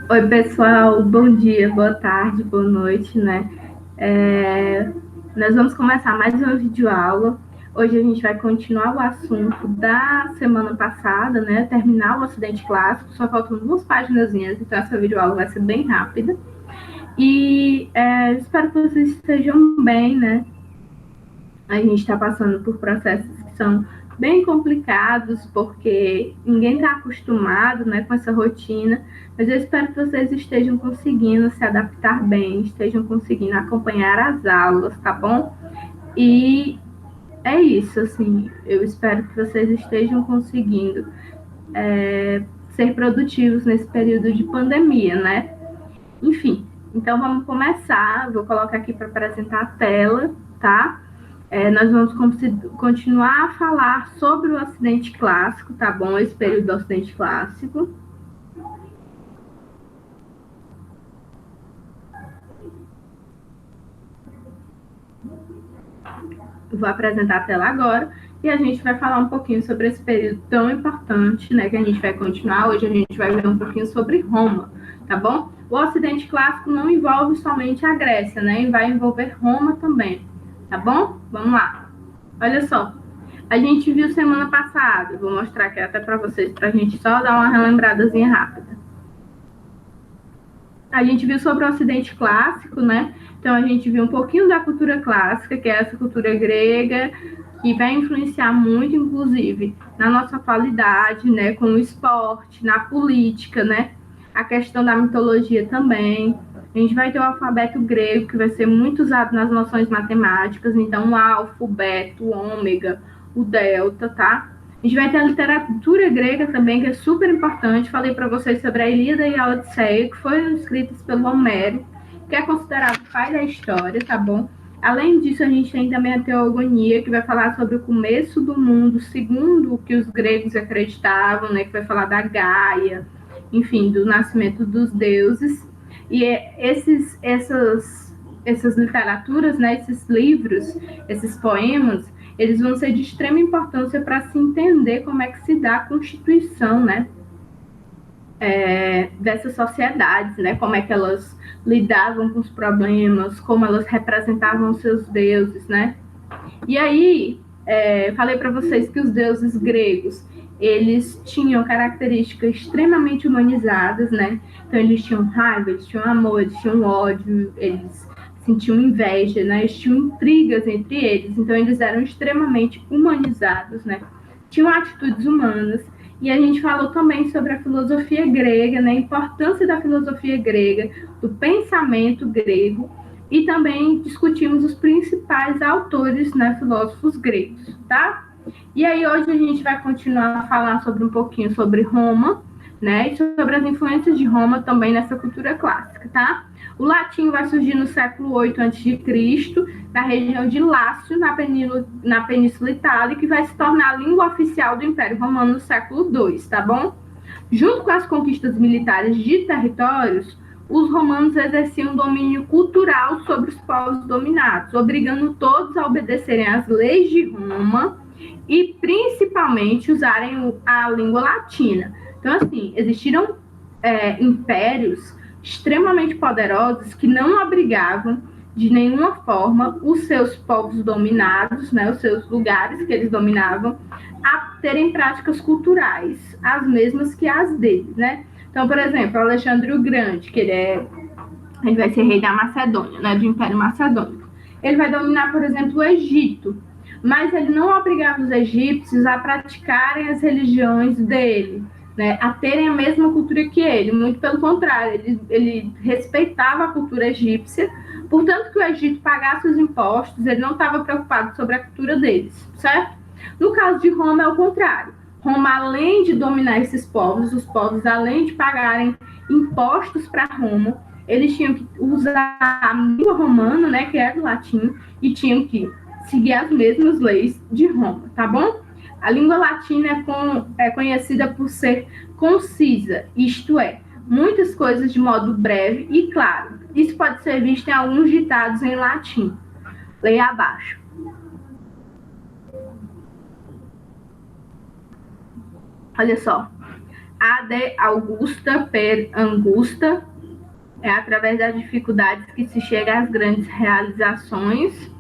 Oi, pessoal, bom dia, boa tarde, boa noite, né? É, Nós vamos começar mais uma videoaula. Hoje a gente vai continuar o assunto da semana passada, né? Terminar o acidente clássico, só faltam 2 páginas, então essa videoaula vai ser bem rápida. E espero que vocês estejam bem, né? A gente está passando por processos que são bem complicados, porque ninguém está acostumado, né, com essa rotina, mas eu espero que vocês estejam conseguindo se adaptar bem, estejam conseguindo acompanhar as aulas, tá bom? E é isso, assim, eu espero que vocês estejam conseguindo ser produtivos nesse período de pandemia, né? Enfim, então vamos começar. Vou colocar aqui para apresentar a tela, tá? Nós vamos continuar a falar sobre o acidente clássico, tá bom? Esse período do acidente clássico. Eu vou apresentar a tela agora e a gente vai falar um pouquinho sobre esse período tão importante, né? Que a gente vai continuar. Hoje a gente vai ver um pouquinho sobre Roma, tá bom? O acidente clássico não envolve somente a Grécia, né? Vai envolver Roma também, tá bom? Vamos lá. Olha só, a gente viu semana passada, vou mostrar aqui até para vocês, para a gente só dar uma relembradazinha rápida. A gente viu sobre o Ocidente clássico, né? Então a gente viu um pouquinho da cultura clássica, que é essa cultura grega, que vai influenciar muito, inclusive, na nossa atualidade, né? Com o esporte, na política, né? A questão da mitologia também. A gente vai ter o alfabeto grego, que vai ser muito usado nas noções matemáticas, então o alfa, o beta, o ômega, o delta, tá? A gente vai ter a literatura grega também, que é super importante. Falei para vocês sobre a Ilíada e a Odisseia, que foram escritas pelo Homero, que é considerado o pai da história, tá bom? Além disso, a gente tem também a Teogonia, que vai falar sobre o começo do mundo, segundo o que os gregos acreditavam, né? Que vai falar da Gaia, enfim, do nascimento dos deuses. E essas literaturas, né? Esses livros, esses poemas, eles vão ser de extrema importância para se entender como é que se dá a constituição, né, dessas sociedades, né, como é que elas lidavam com os problemas, como elas representavam seus deuses, né. E aí, falei para vocês que os deuses gregos, eles tinham características extremamente humanizadas, né? Então eles tinham raiva, eles tinham amor, eles tinham ódio, eles sentiam inveja, né? Eles tinham intrigas entre eles, então eles eram extremamente humanizados, né? Tinham atitudes humanas. E a gente falou também sobre a filosofia grega, né? A importância da filosofia grega, do pensamento grego, e também discutimos os principais autores, né, filósofos gregos, tá? E aí hoje a gente vai continuar a falar sobre um pouquinho sobre Roma, né, e sobre as influências de Roma também nessa cultura clássica, tá? O latim vai surgir no século 8 a.C., na região de Lácio, na Península Itálica, e vai se tornar a língua oficial do Império Romano no século 2, tá bom? Junto com as conquistas militares de territórios, os romanos exerciam domínio cultural sobre os povos dominados, obrigando todos a obedecerem às leis de Roma e principalmente usarem a língua latina. Então, assim, existiram impérios extremamente poderosos que não obrigavam de nenhuma forma os seus povos dominados, né, os seus lugares que eles dominavam, a terem práticas culturais, as mesmas que as deles, né? Então, por exemplo, Alexandre o Grande, que ele vai ser rei da Macedônia, né, do Império Macedônico. Ele vai dominar, por exemplo, o Egito, mas ele não obrigava os egípcios a praticarem as religiões dele, né, a terem a mesma cultura que ele, muito pelo contrário, ele respeitava a cultura egípcia, portanto que o Egito pagasse os impostos, ele não estava preocupado sobre a cultura deles, certo? No caso de Roma é o contrário. Roma, além de dominar esses povos, os povos, além de pagarem impostos para Roma, eles tinham que usar a língua romana, né, que era o latim, e tinham que seguir as mesmas leis de Roma, tá bom? A língua latina é conhecida por ser concisa, isto é, muitas coisas de modo breve e claro. Isso pode ser visto em alguns ditados em latim. Leia abaixo. Olha só. Ad Augusta per Angusta, é através das dificuldades que se chega às grandes realizações.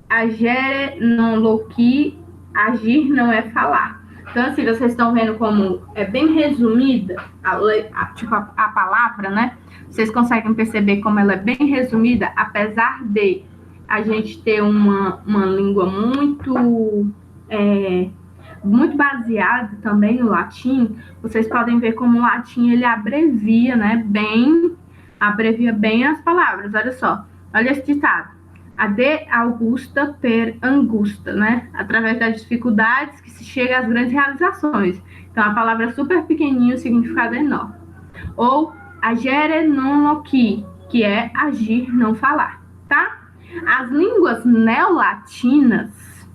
Agere non loqui, agir não é falar. Então, assim, vocês estão vendo como é bem resumida a palavra, né? Vocês conseguem perceber como ela é bem resumida, apesar de a gente ter uma língua muito baseada também no latim. Vocês podem ver como o latim ele abrevia bem as palavras. Olha só, olha esse ditado. Ad Augusta per Angusta, né? Através das dificuldades que se chega às grandes realizações. Então, a palavra é super pequenininha, o significado é enorme. Ou agere non loqui, que é agir, não falar, tá? As línguas neolatinas,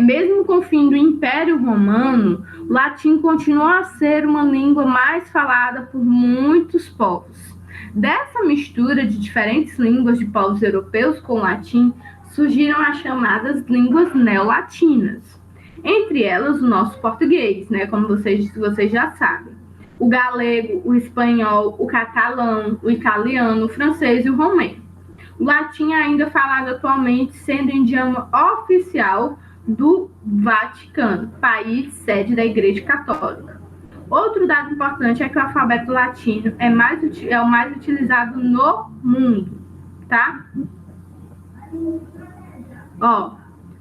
mesmo com o fim do Império Romano, o latim continua a ser uma língua mais falada por muitos povos. Dessa mistura de diferentes línguas de povos europeus com o latim, surgiram as chamadas línguas neolatinas. Entre elas, o nosso português, né, como vocês já sabem. O galego, o espanhol, o catalão, o italiano, o francês e o romeno. O latim é ainda falado atualmente, sendo o idioma oficial do Vaticano, país sede da Igreja Católica. Outro dado importante é que o alfabeto latino é o mais utilizado no mundo, tá? Ó,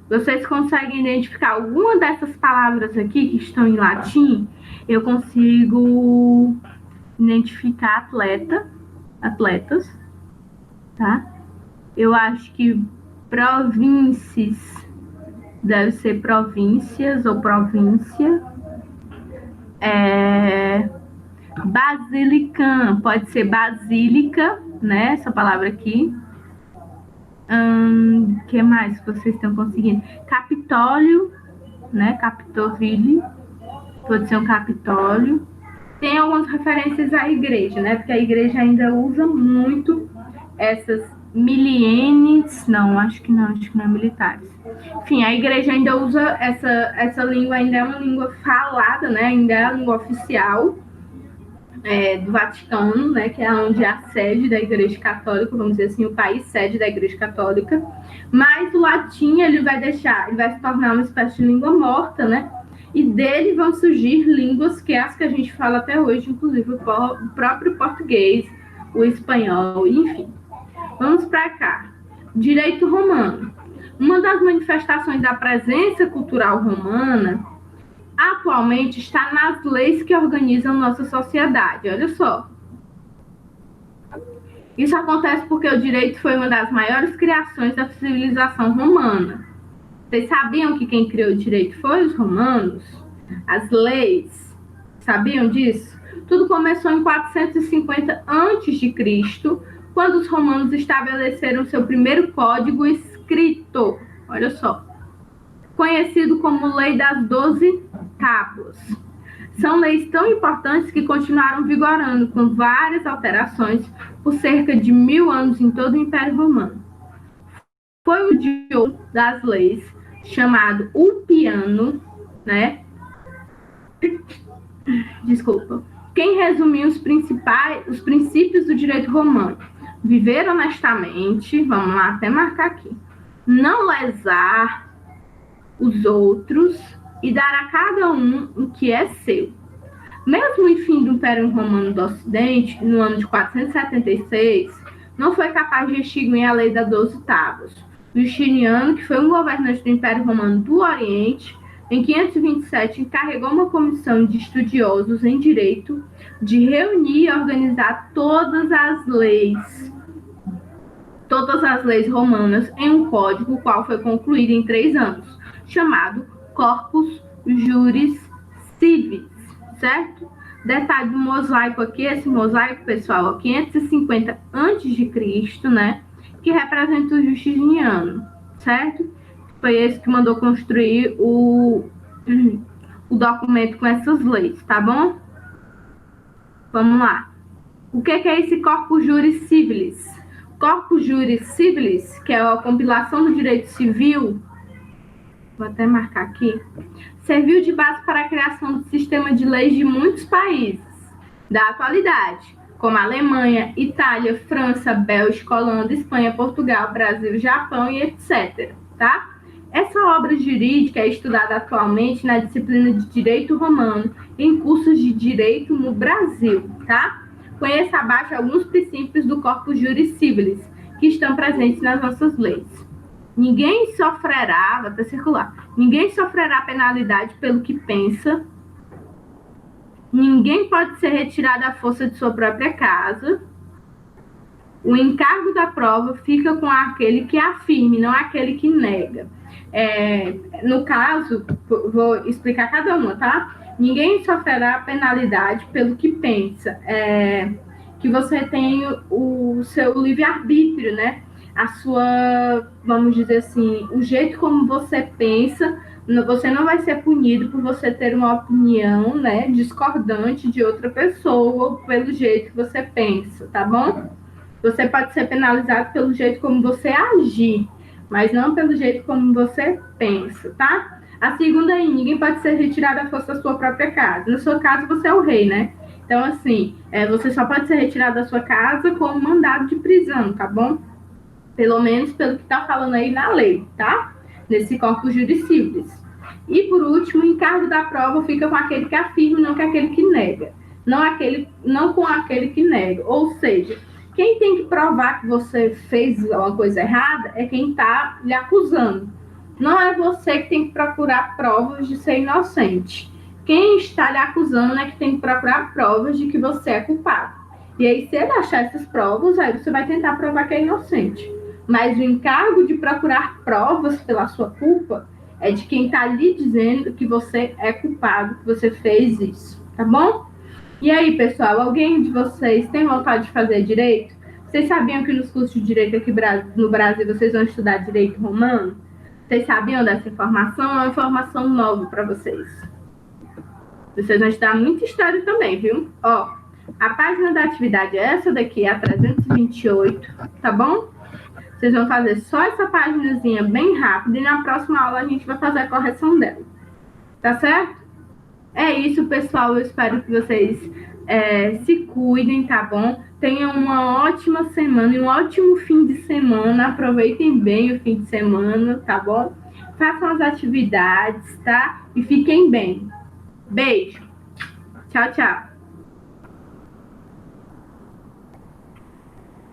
vocês conseguem identificar alguma dessas palavras aqui que estão em latim? Eu consigo identificar atletas, tá? Eu acho que províncias deve ser províncias ou província. Basilicã pode ser basílica, né? Essa palavra aqui. Que mais que vocês estão conseguindo? Capitólio, né? Capitolville, pode ser um Capitólio. Tem algumas referências à igreja, né? Porque a igreja ainda usa muito essas milienes, acho que não é militares. Enfim, a igreja ainda usa essa língua, ainda é uma língua falada, né? Ainda é a língua oficial do Vaticano, né? Que é onde é a sede da Igreja Católica, vamos dizer assim, o país sede da Igreja Católica. Mas o latim ele vai se tornar uma espécie de língua morta, né? E dele vão surgir línguas que é as que a gente fala até hoje, inclusive o próprio português, o espanhol, enfim. Vamos para cá. Direito romano. Uma das manifestações da presença cultural romana atualmente está nas leis que organizam nossa sociedade. Olha só. Isso acontece porque o direito foi uma das maiores criações da civilização romana. Vocês sabiam que quem criou o direito foi os romanos? As leis. Sabiam disso? Tudo começou em 450 a.C., quando os romanos estabeleceram seu primeiro código escrito. Olha só. Conhecido como Lei das 12 Tábuas. São leis tão importantes que continuaram vigorando com várias alterações por cerca de 1000 anos em todo o Império Romano. Foi o de ouro das leis, chamado Ulpiano, né? Desculpa. Quem resumiu os princípios do direito romano. Viver honestamente, vamos lá, até marcar aqui. Não lesar os outros e dar a cada um o que é seu. Mesmo em fim do Império Romano do Ocidente, no ano de 476, não foi capaz de extinguir a Lei das 12 Tábuas. Justiniano, que foi um governante do Império Romano do Oriente, em 527 encarregou uma comissão de estudiosos em direito de reunir e organizar todas as leis romanas em um código, o qual foi concluído em 3 anos, chamado Corpus Juris Civis, certo? Detalhe do mosaico aqui, esse mosaico, pessoal, 550 a.C., né? Que representa o Justiniano, certo? Foi esse que mandou construir o documento com essas leis, tá bom? Vamos lá. O que é esse Corpus Juris Civilis? Corpus Juris Civilis, que é a compilação do direito civil, vou até marcar aqui, serviu de base para a criação do sistema de leis de muitos países da atualidade, como Alemanha, Itália, França, Bélgica, Holanda, Espanha, Portugal, Brasil, Japão e etc. Tá? Essa obra jurídica é estudada atualmente na disciplina de Direito Romano em cursos de Direito no Brasil. Tá? Conheça abaixo alguns princípios do Corpus Juris Civilis que estão presentes nas nossas leis. Ninguém sofrerá, vou até circular, ninguém sofrerá penalidade pelo que pensa. Ninguém pode ser retirado à força de sua própria casa. O encargo da prova fica com aquele que afirme, não aquele que nega. No caso, vou explicar cada uma, tá? Ninguém sofrerá penalidade pelo que pensa. Que você tem o seu livre-arbítrio, né? A sua, vamos dizer assim, o jeito como você pensa. Você não vai ser punido por você ter uma opinião, né, discordante de outra pessoa pelo jeito que você pensa, tá bom? Você pode ser penalizado pelo jeito como você agir, mas não pelo jeito como você pensa, tá? A segunda aí, ninguém pode ser retirado à força da sua própria casa. No seu caso, você é o rei, né? Então, assim, você só pode ser retirado da sua casa com um mandado de prisão, tá bom? Pelo menos pelo que tá falando aí na lei, tá? Nesse Corpus Juris Civilis. E, por último, o encargo da prova fica com aquele que afirma, não com aquele que nega. Não com aquele que nega. Ou seja, quem tem que provar que você fez uma coisa errada é quem está lhe acusando. Não é você que tem que procurar provas de ser inocente. Quem está lhe acusando é que tem que procurar provas de que você é culpado. E aí, se ele achar essas provas, aí você vai tentar provar que é inocente. Mas o encargo de procurar provas pela sua culpa é de quem está lhe dizendo que você é culpado, que você fez isso, tá bom? E aí, pessoal, alguém de vocês tem vontade de fazer direito? Vocês sabiam que nos cursos de direito aqui no Brasil vocês vão estudar direito romano? Vocês sabiam dessa informação? É uma informação nova para vocês. Vocês vão estudar muita história também, viu? Ó, a página da atividade é essa daqui, a 328, tá bom? Vocês vão fazer só essa paginazinha bem rápido e na próxima aula a gente vai fazer a correção dela. Tá certo? É isso, pessoal. Eu espero que vocês se cuidem, tá bom? Tenham uma ótima semana e um ótimo fim de semana. Aproveitem bem o fim de semana, tá bom? Façam as atividades, tá? E fiquem bem. Beijo. Tchau, tchau.